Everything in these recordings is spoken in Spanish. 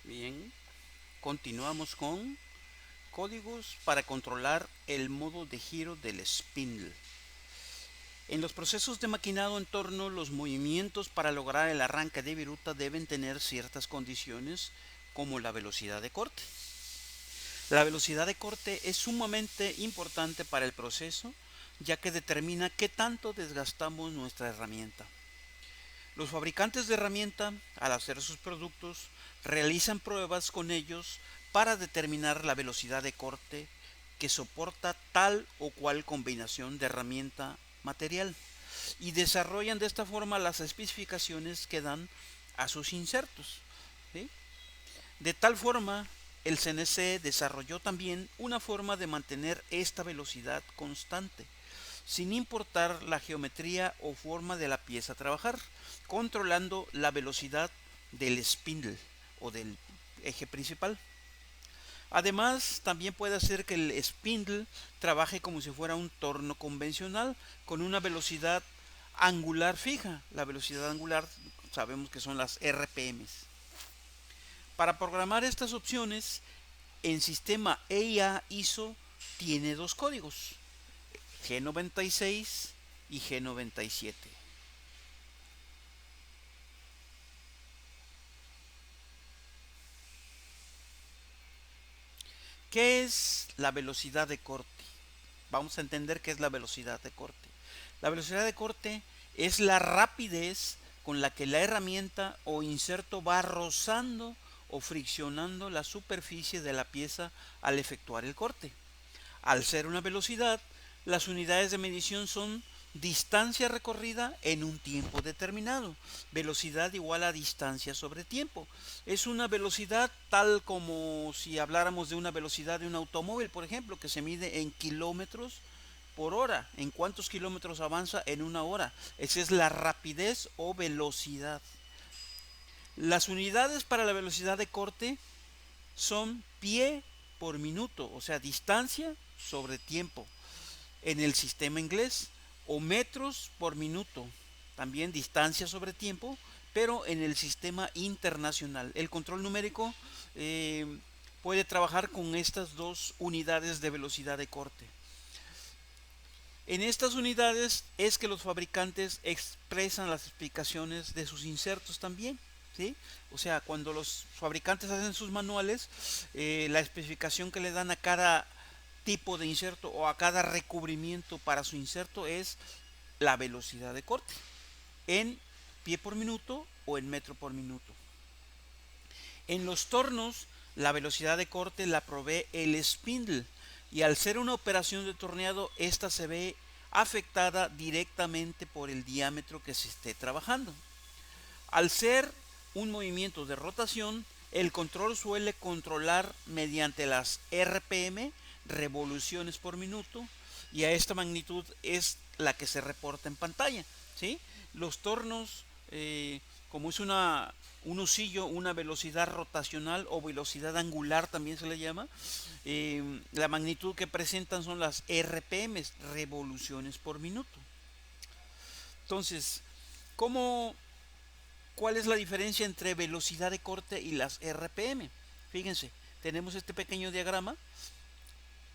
Bien, continuamos con códigos para controlar el modo de giro del spindle. En los procesos de maquinado en torno, los movimientos para lograr el arranque de viruta deben tener ciertas condiciones, como la velocidad de corte. La velocidad de corte es sumamente importante para el proceso, ya que determina qué tanto desgastamos nuestra herramienta. Los fabricantes de herramienta, al hacer sus productos, realizan pruebas con ellos para determinar la velocidad de corte que soporta tal o cual combinación de herramienta material y desarrollan de esta forma las especificaciones que dan a sus insertos. ¿Sí? De tal forma, el CNC desarrolló también una forma de mantener esta velocidad constante, sin importar la geometría o forma de la pieza a trabajar, controlando la velocidad del spindle o del eje principal. Además, también puede hacer que el spindle trabaje como si fuera un torno convencional, con una velocidad angular fija. La velocidad angular sabemos que son las RPMs. Para programar estas opciones, en sistema EIA ISO tiene dos códigos, G96 y G97. ¿Qué es la velocidad de corte? Vamos a entender qué es la velocidad de corte. La velocidad de corte es la rapidez con la que la herramienta o inserto va rozando o friccionando la superficie de la pieza al efectuar el corte. Al ser una velocidad, las unidades de medición son distancia recorrida en un tiempo determinado. Velocidad igual a distancia sobre tiempo. Es una velocidad tal como si habláramos de una velocidad de un automóvil, por ejemplo, que se mide en kilómetros por hora. ¿En cuántos kilómetros avanza en una hora? Esa es la rapidez o velocidad. Las unidades para la velocidad de corte son pie por minuto, o sea, distancia sobre tiempo en el sistema inglés, o metros por minuto, también distancia sobre tiempo, pero en el sistema internacional. El control numérico puede trabajar con estas dos unidades de velocidad de corte. En estas unidades es que los fabricantes expresan las explicaciones de sus insertos también. ¿Sí? O sea, cuando los fabricantes hacen sus manuales, la especificación que le dan a cada tipo de inserto o a cada recubrimiento para su inserto es la velocidad de corte en pie por minuto o en metro por minuto. En los tornos, la velocidad de corte la provee el spindle y al ser una operación de torneado, esta se ve afectada directamente por el diámetro que se esté trabajando. Al ser un movimiento de rotación, el control suele controlar mediante las RPM, revoluciones por minuto, y a esta magnitud es la que se reporta en pantalla. ¿Sí? Los tornos, como es un usillo, una velocidad rotacional o velocidad angular también se le llama, la magnitud que presentan son las RPM, revoluciones por minuto. Entonces, ¿cómo ¿cuál es la diferencia entre velocidad de corte y las RPM? Fíjense, tenemos este pequeño diagrama,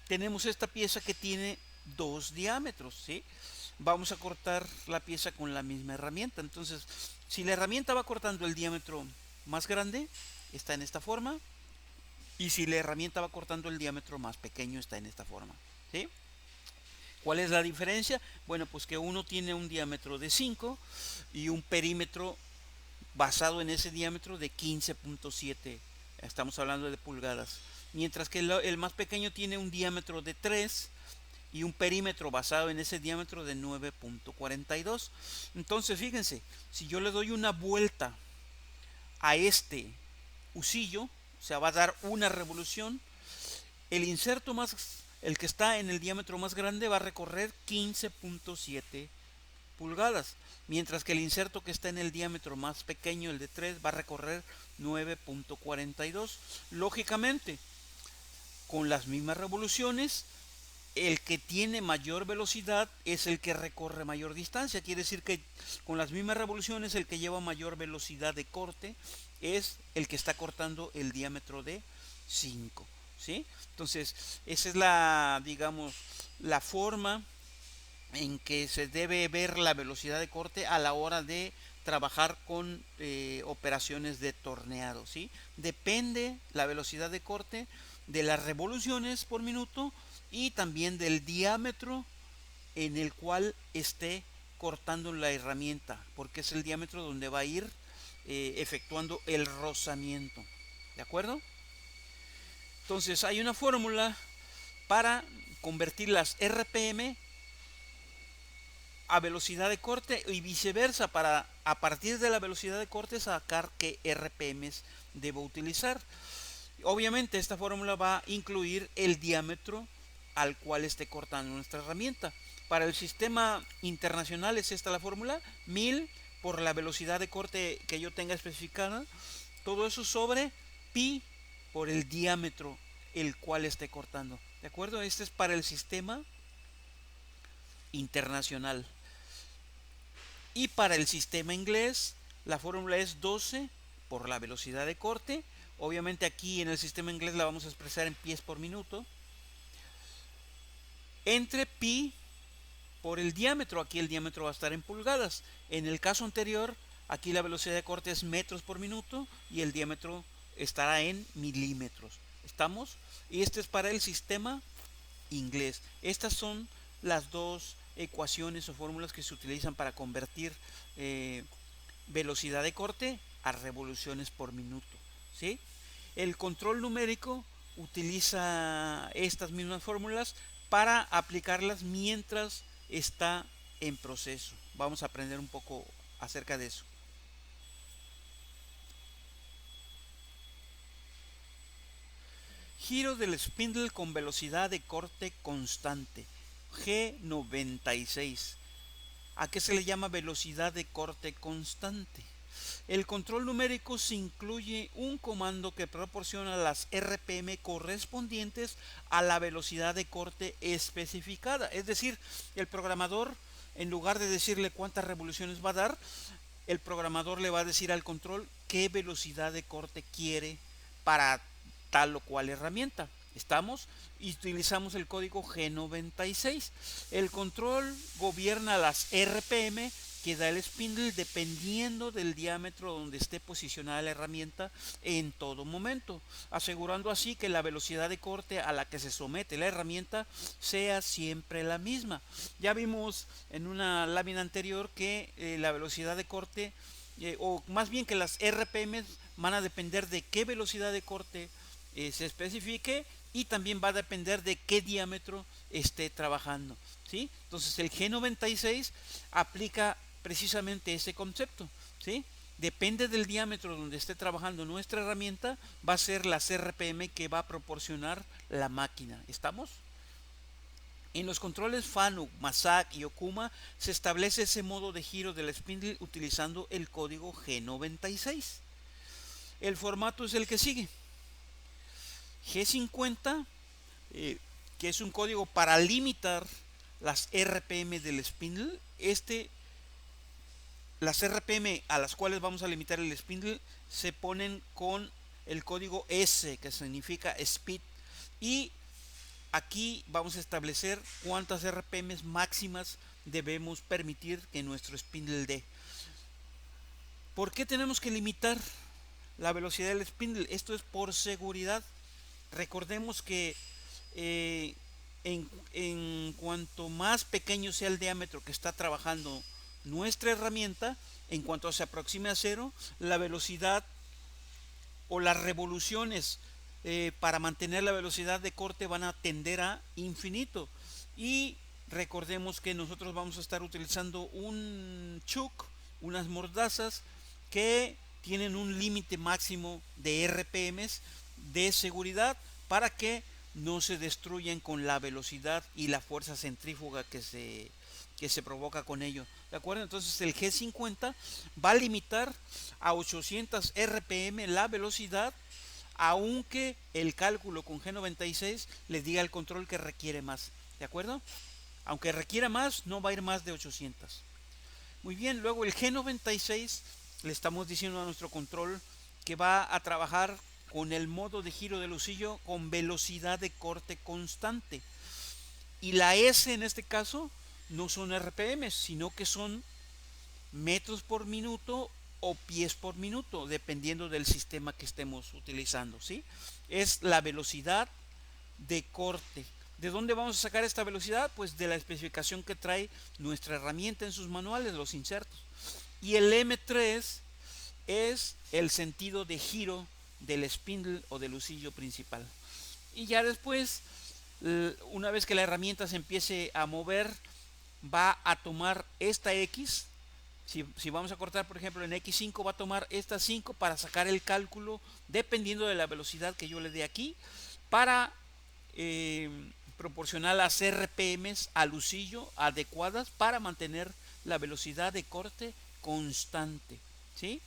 tenemos esta pieza que tiene dos diámetros, ¿sí? Vamos a cortar la pieza con la misma herramienta. Entonces, si la herramienta va cortando el diámetro más grande, está en esta forma, y si la herramienta va cortando el diámetro más pequeño, está en esta forma, ¿sí? ¿Cuál es la diferencia? Bueno, pues que uno tiene un diámetro de 5 y un perímetro basado en ese diámetro de 15.7, estamos hablando de pulgadas, mientras que el más pequeño tiene un diámetro de 3 y un perímetro basado en ese diámetro de 9.42. Entonces fíjense, si yo le doy una vuelta a este husillo, o sea, va a dar una revolución, el inserto más, el que está en el diámetro más grande va a recorrer 15.7 pulgadas, mientras que el inserto que está en el diámetro más pequeño, el de 3, va a recorrer 9.42. Lógicamente, con las mismas revoluciones, el que tiene mayor velocidad es el que recorre mayor distancia. Quiere decir que con las mismas revoluciones el que lleva mayor velocidad de corte es el que está cortando el diámetro de 5, ¿sí? Entonces, esa es la, digamos, la forma en que se debe ver la velocidad de corte a la hora de trabajar con operaciones de torneado, ¿sí? Depende la velocidad de corte de las revoluciones por minuto y también del diámetro en el cual esté cortando la herramienta, porque es el diámetro donde va a ir efectuando el rozamiento, ¿de acuerdo? Entonces hay una fórmula para convertir las RPM a velocidad de corte y viceversa, para a partir de la velocidad de corte sacar qué RPMs debo utilizar. Obviamente esta fórmula va a incluir el diámetro al cual esté cortando nuestra herramienta. Para el sistema internacional es esta la fórmula: 1000 por la velocidad de corte que yo tenga especificada, todo eso sobre pi por el diámetro el cual esté cortando. ¿De acuerdo? Este es para el sistema internacional. Y para el sistema inglés, la fórmula es 12 por la velocidad de corte. Obviamente aquí en el sistema inglés la vamos a expresar en pies por minuto. Entre pi por el diámetro. Aquí el diámetro va a estar en pulgadas. En el caso anterior, aquí la velocidad de corte es metros por minuto y el diámetro estará en milímetros. ¿Estamos? Y este es para el sistema inglés. Estas son las dos ecuaciones o fórmulas que se utilizan para convertir velocidad de corte a revoluciones por minuto, ¿sí? El control numérico utiliza estas mismas fórmulas para aplicarlas mientras está en proceso. Vamos a aprender un poco acerca de eso. Giro del spindle con velocidad de corte constante, G96. ¿A qué se le llama velocidad de corte constante? El control numérico se incluye un comando que proporciona las RPM correspondientes a la velocidad de corte especificada. Es decir, el programador, en lugar de decirle cuántas revoluciones va a dar, el programador le va a decir al control qué velocidad de corte quiere para tal o cual herramienta. ¿Estamos? Y utilizamos el código G96. El control gobierna las RPM que da el spindle dependiendo del diámetro donde esté posicionada la herramienta en todo momento, asegurando así que la velocidad de corte a la que se somete la herramienta sea siempre la misma. Ya vimos en una lámina anterior que la velocidad de corte, o más bien que las RPM van a depender de qué velocidad de corte se especifique, y también va a depender de qué diámetro esté trabajando, ¿sí? Entonces el G96 aplica precisamente ese concepto, ¿sí? Depende del diámetro donde esté trabajando nuestra herramienta, va a ser las RPM que va a proporcionar la máquina. ¿Estamos? En los controles FANUC, MASAC y Okuma se establece ese modo de giro del spindle utilizando el código G96. El formato es el que sigue: G50, que es un código para limitar las RPM del spindle. Las RPM a las cuales vamos a limitar el spindle se ponen con el código S, que significa speed, y aquí vamos a establecer cuántas RPM máximas debemos permitir que nuestro spindle dé. ¿Por qué tenemos que limitar la velocidad del spindle? Esto es por seguridad. Recordemos que en cuanto más pequeño sea el diámetro que está trabajando nuestra herramienta, en cuanto se aproxime a cero, la velocidad o las revoluciones para mantener la velocidad de corte van a tender a infinito. Y recordemos que nosotros vamos a estar utilizando un chuck, unas mordazas que tienen un límite máximo de RPMs de seguridad para que no se destruyan con la velocidad y la fuerza centrífuga que se provoca con ello. ¿De acuerdo? Entonces el G50 va a limitar a 800 RPM la velocidad, aunque el cálculo con G96 le diga al control que requiere más. ¿De acuerdo? Aunque requiera más, no va a ir más de 800. Muy bien, luego el G96 le estamos diciendo a nuestro control que va a trabajar con el modo de giro del lucillo con velocidad de corte constante. Y la S en este caso no son RPM, sino que son metros por minuto o pies por minuto, dependiendo del sistema que estemos utilizando, ¿sí? Es la velocidad de corte. ¿De dónde vamos a sacar esta velocidad? Pues de la especificación que trae nuestra herramienta en sus manuales, los insertos. Y el M3 es el sentido de giro del spindle o del lucillo principal. Y ya después, una vez que la herramienta se empiece a mover, va a tomar esta X. Si vamos a cortar, por ejemplo, en X5, va a tomar esta 5 para sacar el cálculo, dependiendo de la velocidad que yo le dé aquí, para proporcionar las RPMs al lucillo adecuadas para mantener la velocidad de corte constante, ¿sí?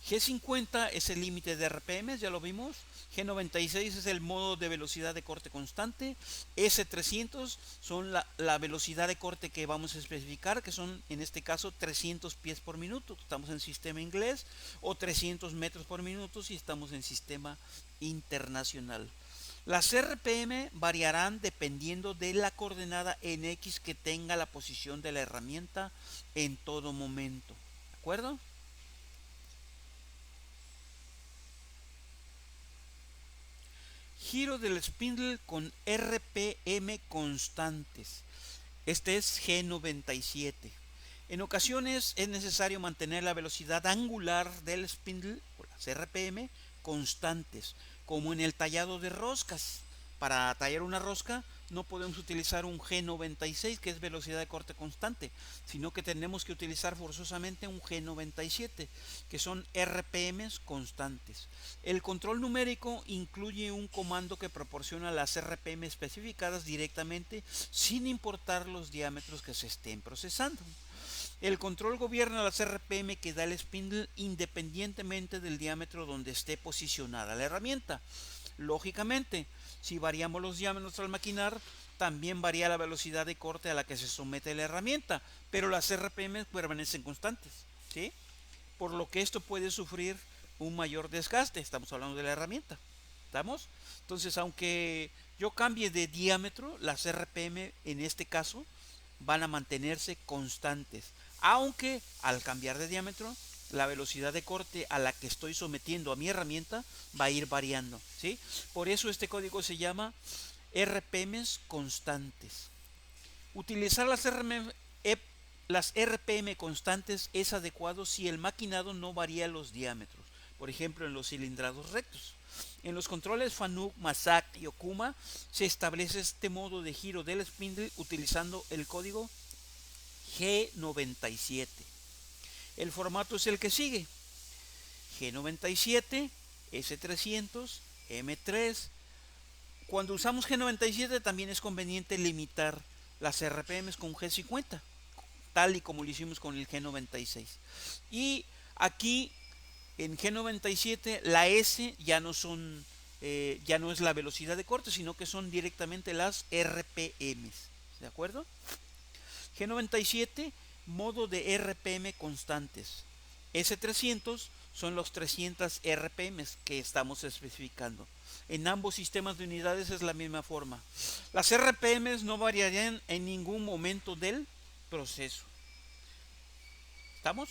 G50 es el límite de RPM, ya lo vimos. G96 es el modo de velocidad de corte constante. S300 son la velocidad de corte que vamos a especificar, que son en este caso 300 pies por minuto. Estamos en sistema inglés, o 300 metros por minuto si estamos en sistema internacional. Las RPM variarán dependiendo de la coordenada en X que tenga la posición de la herramienta en todo momento. ¿De acuerdo? Giro del spindle con RPM constantes. Este es G97. En ocasiones es necesario mantener la velocidad angular del spindle, o las RPM, constantes, como en el tallado de roscas. Para tallar una rosca no podemos utilizar un G96, que es velocidad de corte constante, sino que tenemos que utilizar forzosamente un G97, que son RPMs constantes. El control numérico incluye un comando que proporciona las RPM especificadas directamente, sin importar los diámetros que se estén procesando. El control gobierna las RPM que da el spindle independientemente del diámetro donde esté posicionada la herramienta. Lógicamente, si variamos los diámetros al maquinar, también varía la velocidad de corte a la que se somete la herramienta, pero las RPM permanecen constantes, ¿sí? Por lo que esto puede sufrir un mayor desgaste. Estamos hablando de la herramienta, ¿estamos? Entonces, aunque yo cambie de diámetro, las RPM en este caso van a mantenerse constantes, aunque al cambiar de diámetro, la velocidad de corte a la que estoy sometiendo a mi herramienta va a ir variando, ¿sí? Por eso este código se llama RPMs constantes. Utilizar las RPM constantes es adecuado si el maquinado no varía los diámetros, por ejemplo en los cilindrados rectos. En los controles Fanuc, Mazak y Okuma se establece este modo de giro del spindle utilizando el código G97. El formato es el que sigue: G97, S300, M3. Cuando usamos G97 también es conveniente limitar las RPMs con G50, tal y como lo hicimos con el G96. Y aquí en G97 la S ya no es la velocidad de corte, sino que son directamente las RPMs. ¿De acuerdo? G97, modo de RPM constantes. S300 son los 300 RPMs que estamos especificando. En ambos sistemas de unidades es la misma forma. Las RPMs no variarían en ningún momento del proceso. ¿Estamos?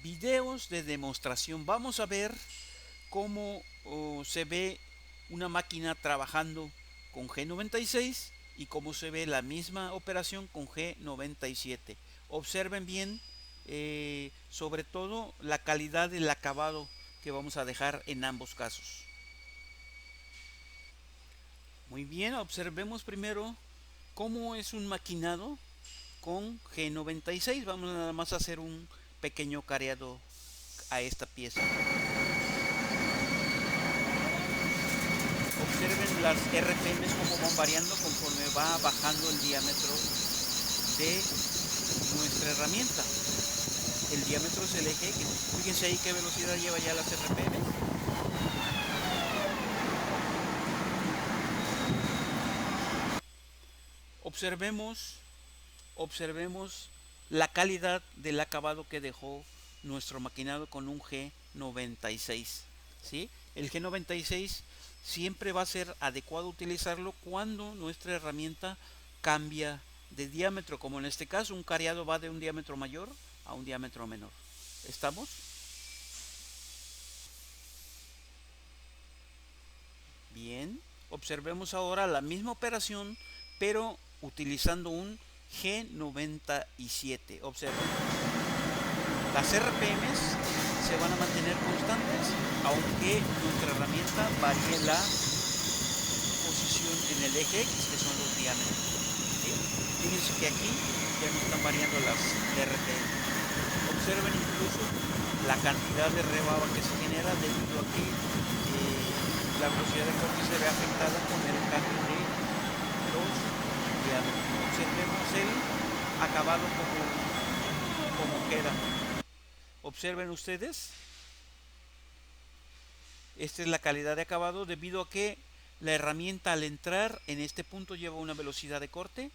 Videos de demostración. Vamos a ver cómo se ve una máquina trabajando con G96 y cómo se ve la misma operación con G97. Observen bien, sobre todo la calidad del acabado que vamos a dejar en ambos casos. Muy bien, observemos primero cómo es un maquinado con G96. Vamos nada más a hacer un pequeño careado a esta pieza. Observen las RPMs como van variando conforme va bajando el diámetro de nuestra herramienta. El diámetro es el eje. Fíjense ahí qué velocidad lleva ya las RPMs. Observemos observemos la calidad del acabado que dejó nuestro maquinado con un G96. ¿Sí? El G96 siempre va a ser adecuado utilizarlo cuando nuestra herramienta cambia de diámetro, como en este caso un cariado va de un diámetro mayor a un diámetro menor. ¿Estamos? Bien, observemos ahora la misma operación, pero utilizando un G97. Observen, las RPMs se van a mantener constantes, aunque nuestra herramienta varíe la posición en el eje X, que son los diámetros. ¿Sí? Fíjense que aquí ya no están variando las RPM. Observen incluso la cantidad de rebaba que se genera debido a que la velocidad de corte se ve afectada con el cambio de los diámetros. Observemos el acabado como queda. Observen ustedes, esta es la calidad de acabado debido a que la herramienta al entrar en este punto lleva una velocidad de corte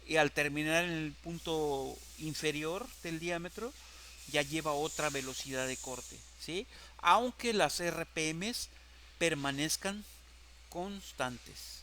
y al terminar en el punto inferior del diámetro ya lleva otra velocidad de corte, ¿sí? Aunque las RPMs permanezcan constantes.